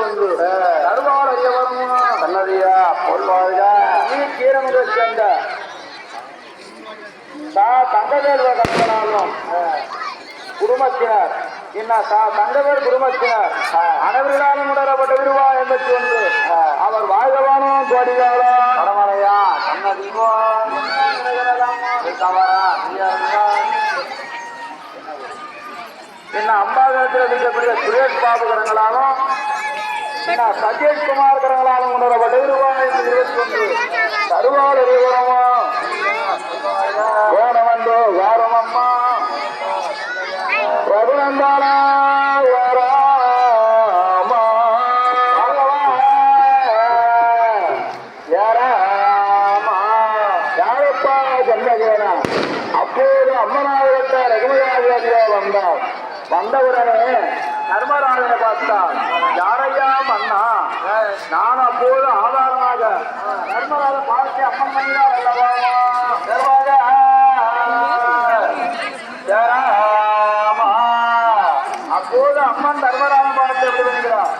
கொண்டு தருவாள் அறியவரும் சன்னதியா பொருள்வாழ்க நீ கீரமுக சேர்ந்த தங்கவேல்வ கற்பனாலும் குடும்பத்தினர் தங்கவேல் குடும்பத்தினர் அனைவர்களாலும் உணரப்பட்ட விடுவா 81 அவர் வாழ்கவானும் கோடிகளோ பரமலையா சன்னதிவோ அம்பாதத்தில் இருக்கக்கூடிய சுரேஷ் பாபு கரங்களாலும் சஜேஷ் குமார் கரங்களாலும் உணரப்பட்ட விடுவா 21 தருவாள் அறிவுறமோ வேணவந்தோ வாரமம்மா ரகுநந்தானா யாராமா யாரப்பா ஜன்மகேன அப்போது அம்மனாவிரத்த ரகுமதியா வந்தவுடனே தர்மராஜனை பார்த்தார். யாரையா மன்னா? நான் அப்போது ஆதாரமாக தர்மராஜ பார்த்து அம்மன் மணிதான் அல்லவா அப்போது அம்மன் தர்மராஜன் பார்த்து எப்படி வருகிறார்?